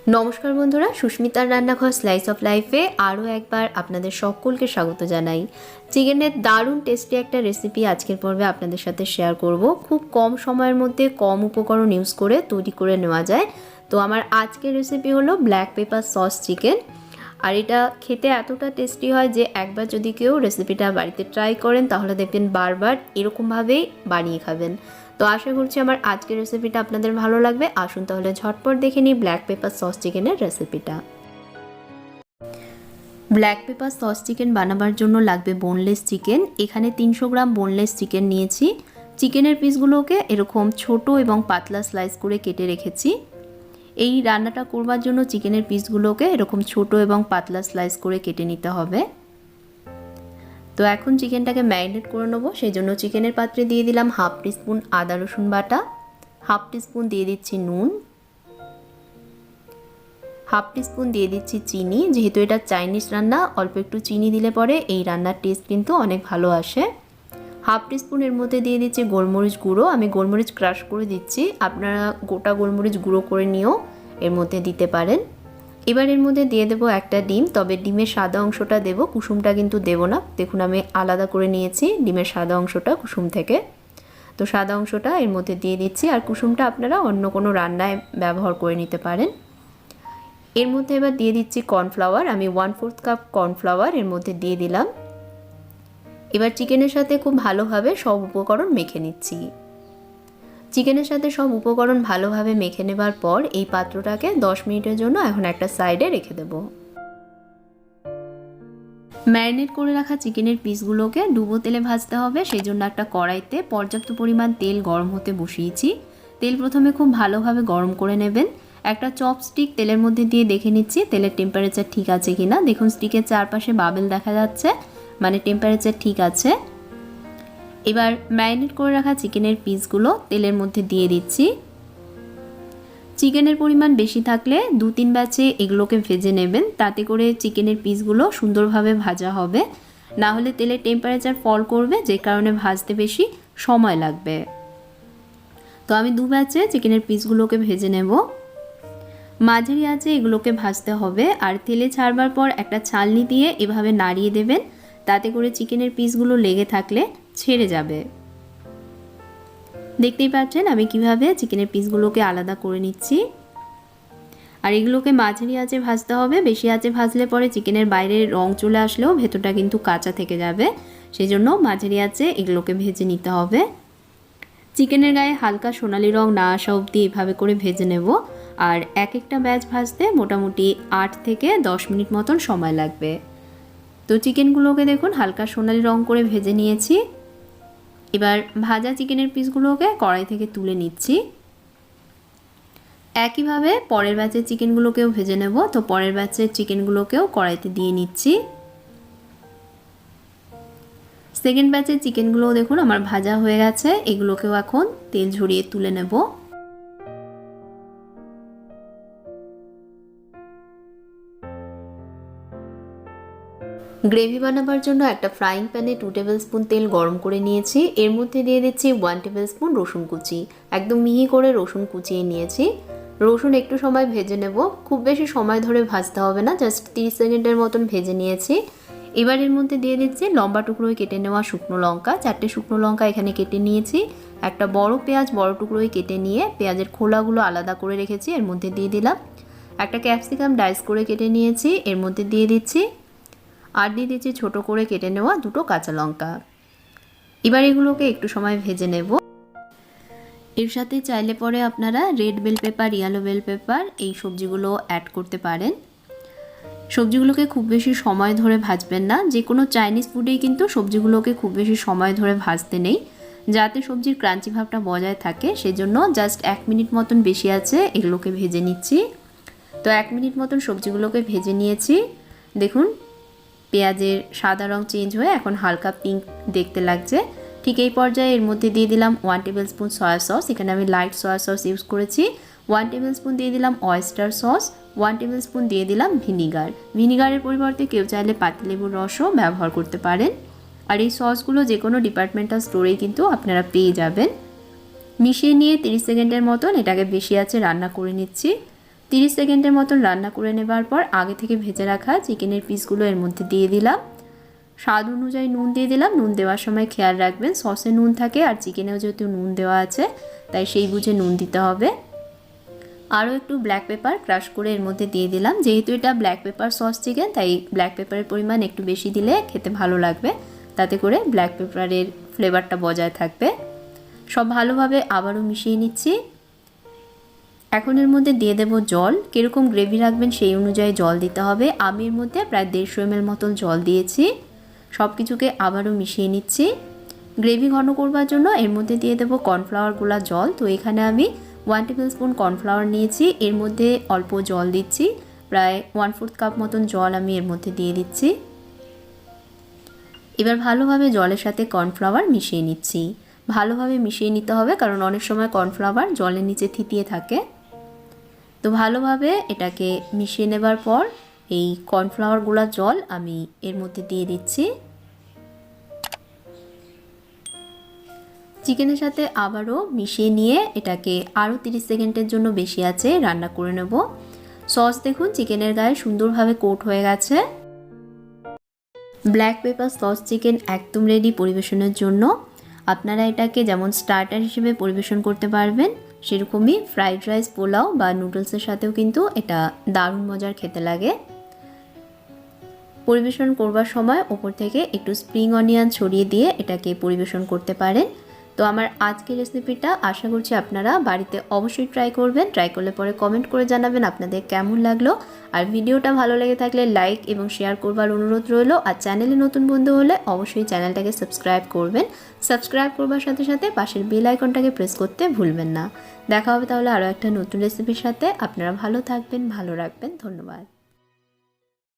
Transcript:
নমস্কার বন্ধুরা, সুস্মিতার রান্নাঘর স্লাইস অফ লাইফে আরও একবার আপনাদের সকলকে স্বাগত জানাই। চিকেনের দারুণ টেস্টি একটা রেসিপি আজকের পর্বে আপনাদের সাথে শেয়ার করব। খুব কম সময়ের মধ্যে কম উপকরণ ইউজ করে তৈরি করে নেওয়া যায়। তো আমার আজকের রেসিপি হলো ব্ল্যাক পেপার সস চিকেন। আর এটা খেতে এতটা টেস্টি হয় যে একবার যদি কেউ রেসিপিটা বাড়িতে ট্রাই করেন তাহলে দেখবেন বারবার এরকমভাবেই বানিয়ে খাবেন। তো আশা করছি আমার আজকের রেসিপিটা আপনাদের ভালো লাগবে। আসুন তাহলে ঝটপট দেখে নিই ব্ল্যাক পেপার সস চিকেনের রেসিপিটা। ব্ল্যাক পেপার সস চিকেন বানাবার জন্য লাগবে বোনলেস চিকেন। এখানে 300 গ্রাম বোনলেস চিকেন নিয়েছি। চিকেনের পিসগুলোকে এরকম ছোট এবং পাতলা স্লাইস করে কেটে রেখেছি। এই রান্নাটা করবার জন্য চিকেনের পিসগুলোকে এরকম ছোট এবং পাতলা স্লাইস করে কেটে নিতে হবে। তো এখন চিকেনটাকে ম্যারিনেট করে নেব। সেই জন্য চিকেনের পাত্রে দিয়ে দিলাম হাফ টিস্পুন আদা রসুন বাটা, হাফ টিস্পুন দিয়ে দিচ্ছি নুন, হাফ টিস্পুন দিয়ে দিচ্ছি চিনি। যেহেতু এটা চাইনিজ রান্না, অল্প একটু চিনি দিলে পরে এই রান্নার টেস্ট কিন্তু অনেক ভালো আসে। হাফ টিস্পুন এর মধ্যে দিয়ে দিচ্ছি গোলমরিচ গুঁড়ো। আমি গোলমরিচ ক্রাশ করে দিচ্ছি, আপনারা গোটা গোলমরিচ গুঁড়ো করে নিয়েও এর মধ্যে দিতে পারেন। এবার এর মধ্যে দিয়ে দেবো একটা ডিম, তবে ডিমের সাদা অংশটা দেবো, কুসুমটা কিন্তু দেবো না। দেখুন আমি আলাদা করে নিয়েছি ডিমের সাদা অংশটা কুসুম থেকে। তো সাদা অংশটা এর মধ্যে দিয়ে দিচ্ছি, আর কুসুমটা আপনারা অন্য কোনো রান্নায় ব্যবহার করে নিতে পারেন। এর মধ্যে এবার দিয়ে দিচ্ছি কর্নফ্লাওয়ার। আমি 1/4 কাপ কর্নফ্লাওয়ার এর মধ্যে দিয়ে দিলাম। এবার চিকেনের সাথে খুব ভালোভাবে সব উপকরণ মেখে নিচ্ছি। চিকেনের সাথে সব উপকরণ ভালোভাবে মেখে নেবার পর এই পাত্রটাকে 10 মিনিটের জন্য এখন একটা সাইডে রেখে দেব। ম্যারিনেট করে রাখা চিকেনের পিসগুলোকে ডুবো তেলে ভাজতে হবে। সেই জন্য একটা কড়াইতে পর্যাপ্ত পরিমাণ তেল গরম হতে বসিয়েছি। তেল প্রথমে খুব ভালোভাবে গরম করে নেবেন। একটা চপস্টিক তেলের মধ্যে দিয়ে দেখে নিচ্ছি তেলের টেম্পারেচার ঠিক আছে কিনা। দেখুন স্টিকের চারপাশে বাবেল দেখা যাচ্ছে, মানে টেম্পারেচার ঠিক আছে। এবার ম্যারিনেট করে রাখা চিকেনের পিসগুলো তেলের মধ্যে দিয়ে দিচ্ছি। চিকেনের পরিমাণ বেশি থাকলে 2-3 ব্যাচে এগুলোকে ভেজে নেবেন, তাতে করে চিকেনের পিসগুলো সুন্দরভাবে ভাজা হবে। না হলে তেলের টেম্পারেচার ফল করবে, যে কারণে ভাজতে বেশি সময় লাগবে। তো আমি 2 ব্যাচে চিকেনের পিসগুলোকে ভেজে নেব। মাঝারি আঁচে এগুলোকে ভাজতে হবে। আর তেলে ছাড়বার পর একটা ছালনি দিয়ে এভাবে নাড়িয়ে দেবেন, তাতে করে চিকেনের পিসগুলো লেগে থাকলে ছেড়ে যাবে। দেখতেই পাচ্ছেন আমি কিভাবে চিকেনের পিসগুলোকে আলাদা করে নিচ্ছি। আর এগুলোকে মাঝারি আঁচে ভাজতে হবে। বেশি আঁচে ভাজলে পরে চিকেনের বাইরের রং চলে আসলেও ভেতরটা কিন্তু কাঁচা থেকে যাবে। সেই জন্য মাঝারি আঁচে এগুলোকে ভেজে নিতে হবে। চিকেনের গায়ে হালকা সোনালি রং না আসা অবধি এভাবে করে ভেজে নেব। আর এক একটা ব্যাচ ভাজতে মোটামুটি 8 থেকে 10 মিনিট মতন সময় লাগবে। তো চিকেনগুলোকে দেখুন হালকা সোনালি রং করে ভেজে নিয়েছি। এবার ভাজা চিকেনের পিসগুলোকে কড়াই থেকে তুলে নিচ্ছি। একইভাবে পরের ব্যাচের চিকেনগুলোকেও ভেজে নেব। তো পরের ব্যাচের চিকেনগুলোকেও কড়াইতে দিয়ে নিচ্ছি। সেকেন্ড ব্যাচের চিকেনগুলোও দেখুন আমার ভাজা হয়ে গেছে। এগুলোকেও এখন তেল ঝরিয়ে তুলে নেব। গ্রেভি বানাবার জন্য একটা ফ্রাইং প্যানে 2 টেবিল স্পুন তেল গরম করে নিয়েছি। এর মধ্যে দিয়ে দিচ্ছি 1 টেবিল স্পুন রসুন কুচি। একদম মিহি করে রসুন কুচিয়ে নিয়েছি। রসুন একটু সময় ভেজে নেব, খুব বেশি সময় ধরে ভাজতে হবে না, জাস্ট 30 সেকেন্ডের মতন ভেজে নিয়েছি। এবার এর মধ্যে দিয়ে দিচ্ছি লম্বা টুকরোয় কেটে নেওয়া শুকনো লঙ্কা। 4টে শুকনো লঙ্কা এখানে কেটে নিয়েছি। একটা বড় পেঁয়াজ বড় টুকরোয় কেটে নিয়ে পেঁয়াজের খোলাগুলো আলাদা করে রেখেছি, এর মধ্যে দিয়ে দিলাম। একটা ক্যাপসিকাম ডাইস করে কেটে নিয়েছি, এর মধ্যে দিয়ে দিচ্ছি। আর দিয়ে দিচ্ছি ছোটো করে কেটে নেওয়া 2টো কাঁচা লঙ্কা। এবার এগুলোকে একটু সময় ভেজে নেব। এর সাথে চাইলে পরে আপনারা red bell pepper, yellow bell pepper এই সবজিগুলো অ্যাড করতে পারেন। সবজিগুলোকে খুব বেশি সময় ধরে ভাজবেন না। যে কোনো চাইনিজ ফুডেই কিন্তু সবজিগুলোকে খুব বেশি সময় ধরে ভাজতে নেই, যাতে সবজির ক্রাঞ্চি ভাবটা বজায় থাকে। সেজন্য জাস্ট 1 মিনিট মতন বেশি আছে এগুলোকে ভেজে নিচ্ছি। তো 1 মিনিট মতন সবজিগুলোকে ভেজে নিয়েছি। দেখুন পেঁয়াজের সাদা রং চেঞ্জ হয়ে এখন হালকা পিঙ্ক দেখতে লাগছে। ঠিক এই পর্যায়ে এর মধ্যে দিয়ে দিলাম 1 টেবিল স্পুন সয়া সস। এখানে আমি লাইট সয়া সস ইউজ করেছি। 1 টেবিল স্পুন দিয়ে দিলাম অয়েস্টার সস। 1 টেবিল স্পুন দিয়ে দিলাম ভিনিগার। ভিনিগারের পরিবর্তে কেউ চাইলে পাতিলেবুর রসও ব্যবহার করতে পারেন। আর এই সসগুলো যে কোনো ডিপার্টমেন্টাল স্টোরেই কিন্তু আপনারা পেয়ে যাবেন। মিশিয়ে নিয়ে 30 সেকেন্ডের মতন এটাকে বেশি আঁচে রান্না করে নিচ্ছি। 30 সেকেন্ডের মতন রান্না করে নেবার পর আগে থেকে ভেজে রাখা চিকেনের পিসগুলো এর মধ্যে দিয়ে দিলাম। স্বাদ অনুযায়ী নুন দিয়ে দিলাম। নুন দেওয়ার সময় খেয়াল রাখবেন সসে নুন থাকে আর চিকেনেও যেহেতু নুন দেওয়া আছে তাই সেই বুঝে নুন দিতে হবে। আরও একটু ব্ল্যাক পেপার ক্রাশ করে এর মধ্যে দিয়ে দিলাম। যেহেতু এটা ব্ল্যাক পেপার সস চিকেন তাই ব্ল্যাক পেপারের পরিমাণ একটু বেশি দিলে খেতে ভালো লাগবে, তাতে করে ব্ল্যাক পেপারের ফ্লেভারটা বজায় থাকবে। সব ভালোভাবে আবারও মিশিয়ে নিচ্ছি। এখন এর মধ্যে দিয়ে দেব জল। কীরকম গ্রেভি রাখবেন সেই অনুযায়ী জল দিতে হবে। আমি এর মধ্যে প্রায় 150 ml মতন জল দিয়েছি। সব কিছুকে আবারও মিশিয়ে নিচ্ছি। গ্রেভি ঘন করবার জন্য এর মধ্যে দিয়ে দেব কর্নফ্লাওয়ার গুলা জল। তো এখানে আমি 1 টেবিলস্পুন কর্নফ্লাওয়ার নিয়েছি, এর মধ্যে অল্প জল দিচ্ছি, প্রায় 1/4 কাপ মতন জল আমি এর মধ্যে দিয়ে দিচ্ছি। এবার ভালোভাবে জলের সাথে কর্নফ্লাওয়ার মিশিয়ে নিচ্ছি। ভালোভাবে মিশিয়ে নিতে হবে কারণ অনেক সময় কর্নফ্লাওয়ার জলের নিচে থিতিয়ে থাকে। তো ভালোভাবে এটাকে মিশিয়ে নেবার পর এই কর্নফ্লাওয়ার গুলা জল আমি এর মধ্যে দিয়ে দিচ্ছি। চিকেনের সাথে আবারও মিশিয়ে নিয়ে এটাকে আরও 30 সেকেন্ডের জন্য বেশি আছে রান্না করে নেব। সস দেখুন চিকেনের গায়ে সুন্দরভাবে কোট হয়ে গেছে। ব্ল্যাক পেপার সস চিকেন একদম রেডি পরিবেশনের জন্য। আপনারা এটাকে যেমন স্টার্টার হিসেবে পরিবেশন করতে পারবেন, সেরকমই ফ্রাইড রাইস, পোলাও বা নুডলসের সাথেও কিন্তু এটা দারুণ মজার খেতে লাগে। পরিবেশন করবার সময় ওপর থেকে একটু স্প্রিং অনিয়ন ছড়িয়ে দিয়ে এটাকে পরিবেশন করতে পারেন। তো আমার আজকের রেসিপিটা আশা করছি আপনারা বাড়িতে অবশ্যই ট্রাই করবেন। ট্রাই করলে পরে কমেন্ট করে জানাবেন আপনাদের কেমন লাগলো। আর ভিডিওটা ভালো লেগে থাকলে লাইক এবং শেয়ার করবার অনুরোধ রইল। আর চ্যানেলে নতুন বন্ধু হলে অবশ্যই চ্যানেলটাকে সাবস্ক্রাইব করবেন। সাবস্ক্রাইব করবার সাথে সাথে পাশের বেল আইকনটাকে প্রেস করতে ভুলবেন না। দেখা হবে তাহলে আরও একটা নতুন রেসিপির সাথে। আপনারা ভালো থাকবেন, ভালো রাখবেন। ধন্যবাদ।